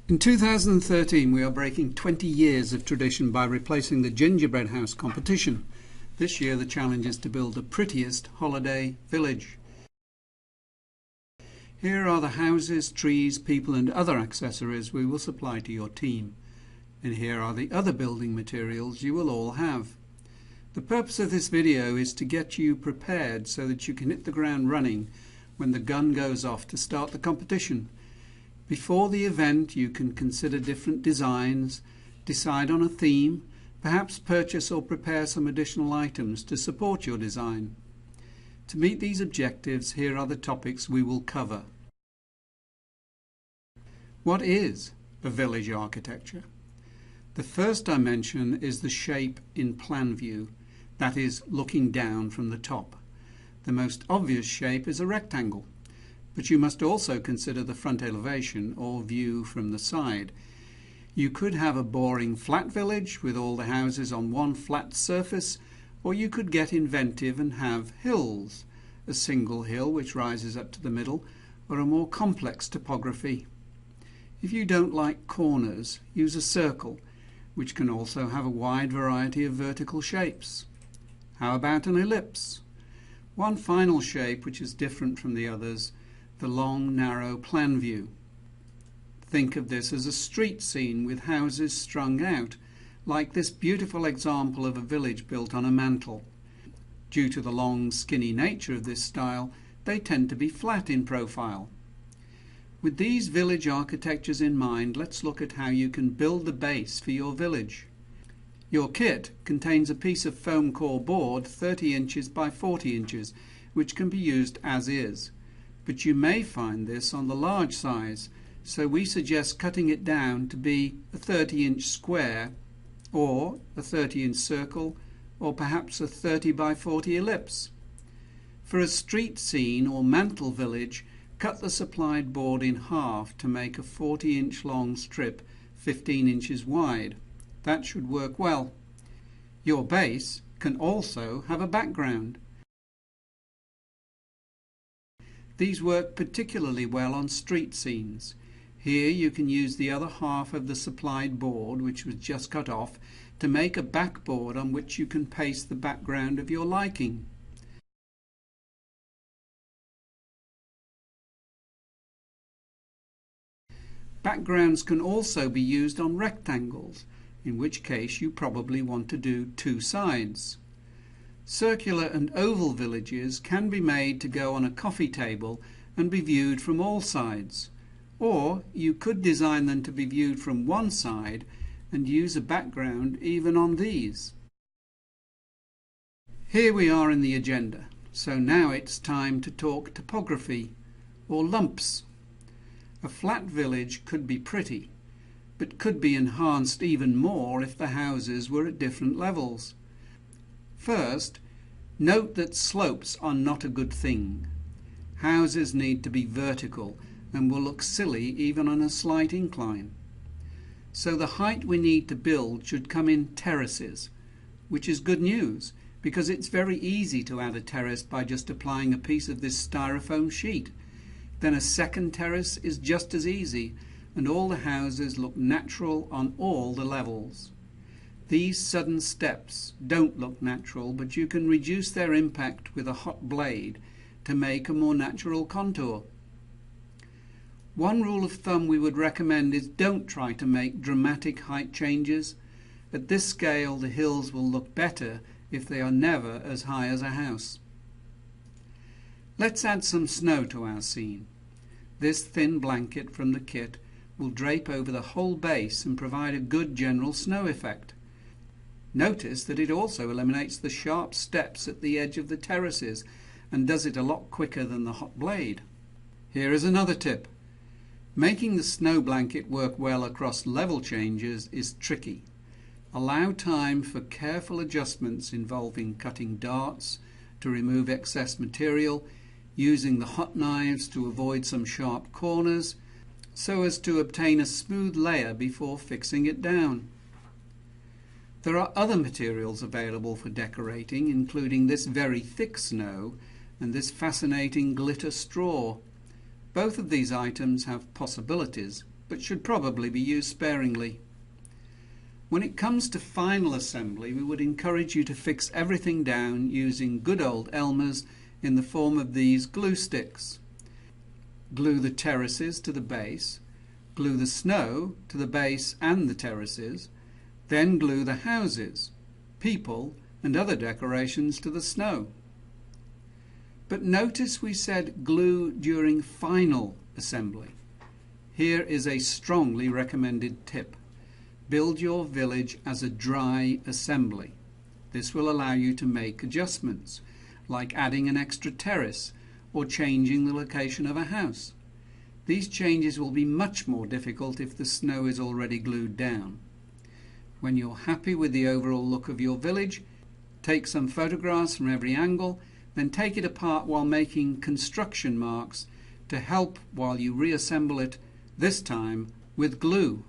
In 2013 we are breaking 20 years of tradition by replacing the gingerbread house competition. This year the challenge is to build the prettiest holiday village. Here are the houses, trees, people and other accessories we will supply to your team. And here are the other building materials you will all have. The purpose of this video is to get you prepared so that you can hit the ground running when the gun goes off to start the competition. Before the event you can consider different designs, decide on a theme, perhaps purchase or prepare some additional items to support your design. To meet these objectives, here are the topics we will cover. What is a village architecture? The first dimension is the shape in plan view, that is, looking down from the top. The most obvious shape is a rectangle, but you must also consider the front elevation or view from the side. You could have a boring flat village with all the houses on one flat surface, or you could get inventive and have hills, a single hill which rises up to the middle, or a more complex topography. If you don't like corners, use a circle, which can also have a wide variety of vertical shapes. How about an ellipse? One final shape which is different from the others, the long, narrow plan view. Think of this as a street scene with houses strung out, like this beautiful example of a village built on a mantle. Due to the long, skinny nature of this style, they tend to be flat in profile. With these village architectures in mind, let's look at how you can build the base for your village. Your kit contains a piece of foam core board 30 inches by 40 inches, which can be used as is. But you may find this on the large size, so we suggest cutting it down to be a 30-inch square, or a 30-inch circle, or perhaps a 30 by 40 ellipse. For a street scene or mantle village, cut the supplied board in half to make a 40-inch long strip 15 inches wide. That should work well. Your base can also have a background. These work particularly well on street scenes. Here you can use the other half of the supplied board, which was just cut off, to make a backboard on which you can paste the background of your liking. Backgrounds can also be used on rectangles, in which case you probably want to do two sides. Circular and oval villages can be made to go on a coffee table and be viewed from all sides, or you could design them to be viewed from one side and use a background even on these. Here we are in the agenda, so now it's time to talk topography, or lumps. A flat village could be pretty, but could be enhanced even more if the houses were at different levels. First, note that slopes are not a good thing. Houses need to be vertical and will look silly even on a slight incline. So the height we need to build should come in terraces, which is good news because it's very easy to add a terrace by just applying a piece of this styrofoam sheet. Then a second terrace is just as easy, and all the houses look natural on all the levels. These sudden steps don't look natural, but you can reduce their impact with a hot blade to make a more natural contour. One rule of thumb we would recommend is don't try to make dramatic height changes. At this scale, the hills will look better if they are never as high as a house. Let's add some snow to our scene. This thin blanket from the kit will drape over the whole base and provide a good general snow effect. Notice that it also eliminates the sharp steps at the edge of the terraces and does it a lot quicker than the hot blade. Here is another tip. Making the snow blanket work well across level changes is tricky. Allow time for careful adjustments involving cutting darts to remove excess material, using the hot knives to avoid some sharp corners, so as to obtain a smooth layer before fixing it down. There are other materials available for decorating, including this very thick snow and this fascinating glitter straw. Both of these items have possibilities, but should probably be used sparingly. When it comes to final assembly, we would encourage you to fix everything down using good old Elmer's in the form of these glue sticks. Glue the terraces to the base, glue the snow to the base and the terraces, then glue the houses, people and other decorations to the snow. But notice we said glue during final assembly. Here is a strongly recommended tip. Build your village as a dry assembly. This will allow you to make adjustments, like adding an extra terrace or changing the location of a house. These changes will be much more difficult if the snow is already glued down. When you're happy with the overall look of your village, take some photographs from every angle, then take it apart while making construction marks to help while you reassemble it, this time with glue.